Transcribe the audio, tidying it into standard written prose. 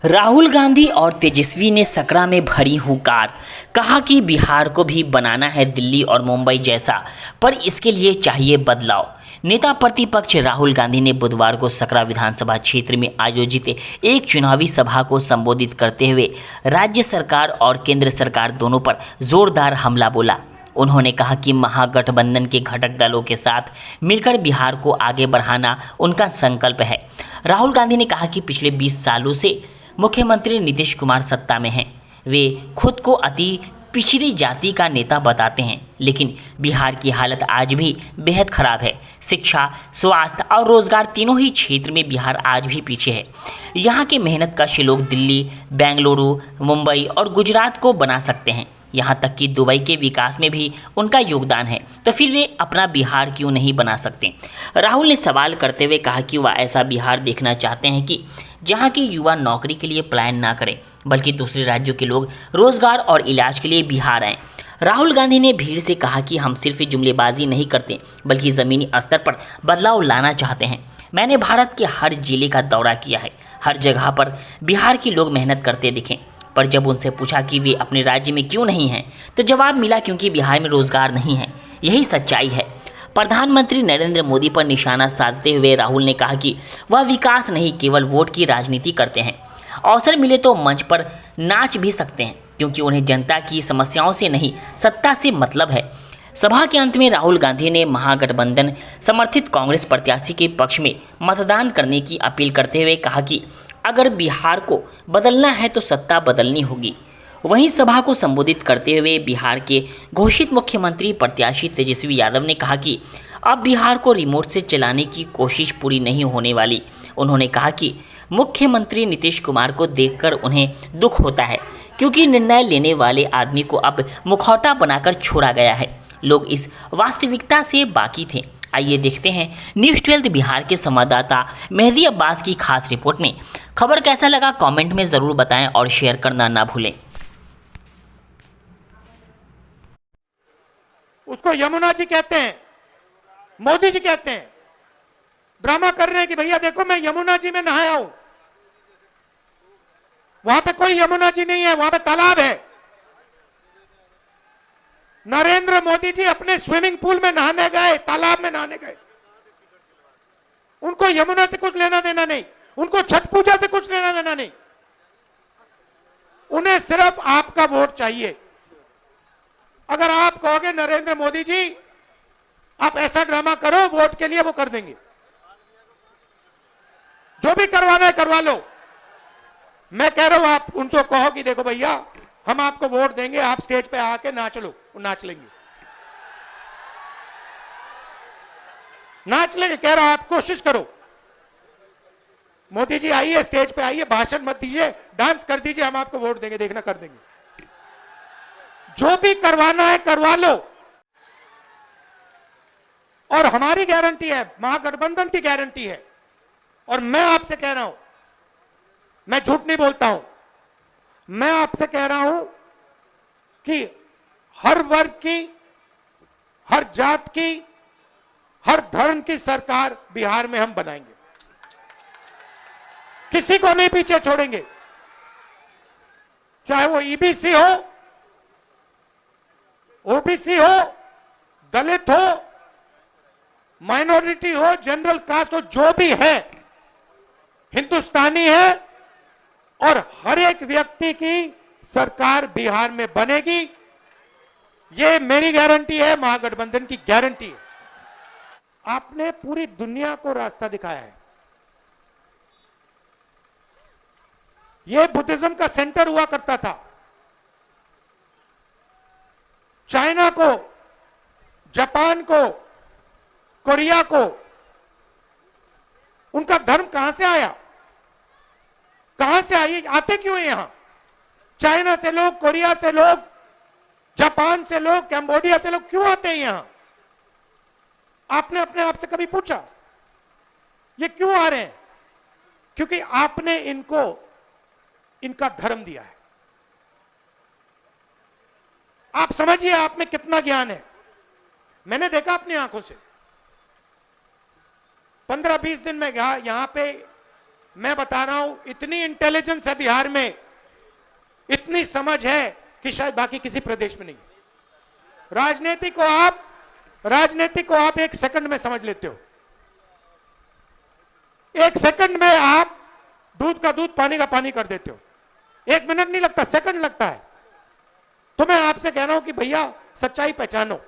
राहुल गांधी और तेजस्वी ने सकरा में भरी हुंकार। कहा कि बिहार को भी बनाना है दिल्ली और मुंबई जैसा, पर इसके लिए चाहिए बदलाव। नेता प्रतिपक्ष राहुल गांधी ने बुधवार को सकरा विधानसभा क्षेत्र में आयोजित एक चुनावी सभा को संबोधित करते हुए राज्य सरकार और केंद्र सरकार दोनों पर जोरदार हमला बोला। उन्होंने कहा कि महागठबंधन के घटक दलों के साथ मिलकर बिहार को आगे बढ़ाना उनका संकल्प है। राहुल गांधी ने कहा कि पिछले 20 सालों से मुख्यमंत्री नीतीश कुमार सत्ता में हैं। वे खुद को अति पिछड़ी जाति का नेता बताते हैं, लेकिन बिहार की हालत आज भी बेहद खराब है। शिक्षा, स्वास्थ्य और रोजगार तीनों ही क्षेत्र में बिहार आज भी पीछे है। यहाँ के मेहनतकश लोग दिल्ली, बेंगलुरु, मुंबई और गुजरात को बना सकते हैं। यहाँ तक कि दुबई के विकास में भी उनका योगदान है, तो फिर वे अपना बिहार क्यों नहीं बना सकते। राहुल ने सवाल करते हुए कहा कि वह ऐसा बिहार देखना चाहते हैं कि जहाँ के युवा नौकरी के लिए पलायन ना करें, बल्कि दूसरे राज्यों के लोग रोजगार और इलाज के लिए बिहार आएँ। राहुल गांधी ने भीड़ से कहा कि हम सिर्फ जुमलेबाजी नहीं करते, बल्कि ज़मीनी स्तर पर बदलाव लाना चाहते हैं। मैंने भारत के हर जिले का दौरा किया है, हर जगह पर बिहार के लोग मेहनत करते दिखे, पर जब उनसे पूछा कि वे अपने राज्य में क्यों नहीं हैं, तो जवाब मिला क्योंकि बिहार में रोजगार नहीं है। यही सच्चाई है। प्रधानमंत्री नरेंद्र मोदी पर निशाना साधते हुए राहुल ने कहा कि वह विकास नहीं, केवल वोट की राजनीति करते हैं। अवसर मिले तो मंच पर नाच भी सकते हैं, क्योंकि उन्हें जनता की समस्याओं से नहीं, सत्ता से मतलब है। सभा के अंत में राहुल गांधी ने महागठबंधन समर्थित कांग्रेस प्रत्याशी के पक्ष में मतदान करने की अपील करते हुए कहा कि अगर बिहार को बदलना है तो सत्ता बदलनी होगी। वहीं सभा को संबोधित करते हुए बिहार के घोषित मुख्यमंत्री प्रत्याशी तेजस्वी यादव ने कहा कि अब बिहार को रिमोट से चलाने की कोशिश पूरी नहीं होने वाली। उन्होंने कहा कि मुख्यमंत्री नीतीश कुमार को देखकर उन्हें दुख होता है, क्योंकि निर्णय लेने वाले आदमी को अब मुखौटा बनाकर छोड़ा गया है। लोग इस वास्तविकता से बाकी थे। आइए देखते हैं न्यूज़ 12 बिहार के संवाददाता मेहदी अब्बास की खास रिपोर्ट में। खबर कैसा लगा कमेंट में ज़रूर बताएं और शेयर करना ना भूलें। उसको यमुना जी कहते हैं, मोदी जी कहते हैं। ड्रामा कर रहे हैं कि भैया देखो मैं यमुना जी में नहाया हूं। वहां पे कोई यमुना जी नहीं है, वहां पे तालाब है। नरेंद्र मोदी जी अपने स्विमिंग पूल में नहाने गए, तालाब में नहाने गए। उनको यमुना से कुछ लेना देना नहीं, उनको छठ पूजा से कुछ लेना देना नहीं। उन्हें सिर्फ आपका वोट चाहिए। अगर आप कहोगे नरेंद्र मोदी जी आप ऐसा ड्रामा करो वोट के लिए, वो कर देंगे। जो भी करवाना है करवा लो। मैं कह रहा हूं आप उनको कहो कि देखो भैया हम आपको वोट देंगे, आप स्टेज पे आके नाच लो, वो नाच लेंगे। नाच लेंगे, कह रहा हूं आप कोशिश करो। मोदी जी आइए, स्टेज पे आइए, भाषण मत दीजिए, डांस कर दीजिए, हम आपको वोट देंगे, देखना कर देंगे। जो भी करवाना है करवा लो। और हमारी गारंटी है, महागठबंधन की गारंटी है। और मैं आपसे कह रहा हूं, मैं झूठ नहीं बोलता हूं, मैं आपसे कह रहा हूं कि हर वर्ग की, हर जात की, हर धर्म की सरकार बिहार में हम बनाएंगे। किसी को नहीं पीछे छोड़ेंगे। चाहे वो ईबीसी हो, ओबीसी हो, दलित हो, माइनॉरिटी हो, जनरल कास्ट हो, जो भी है हिंदुस्तानी है। और हर एक व्यक्ति की सरकार बिहार में बनेगी। ये मेरी गारंटी है, महागठबंधन की गारंटी है। आपने पूरी दुनिया को रास्ता दिखाया है। ये बुद्धिज्म का सेंटर हुआ करता था। चाइना को, जापान को, कोरिया को, उनका धर्म कहां से आया? कहां से आए? आते क्यों है यहां? चाइना से लोग, कोरिया से लोग, जापान से लोग, कैम्बोडिया से लोग क्यों आते हैं यहां? आपने अपने आप से कभी पूछा ये क्यों आ रहे हैं? क्योंकि आपने इनको इनका धर्म दिया है। आप समझिए आप में कितना ज्ञान है। मैंने देखा अपनी आंखों से। 15-20 दिन में यहां पे मैं बता रहा हूं, इतनी इंटेलिजेंस है बिहार में, इतनी समझ है कि शायद बाकी किसी प्रदेश में नहीं। राजनीति को आप 1 सेकंड में समझ लेते हो। 1 सेकंड में आप दूध का दूध, पानी का पानी कर देते हो। 1 मिनट नहीं लगता, सेकंड लगता है। तो मैं आपसे कह रहा हूं कि भैया सच्चाई पहचानो।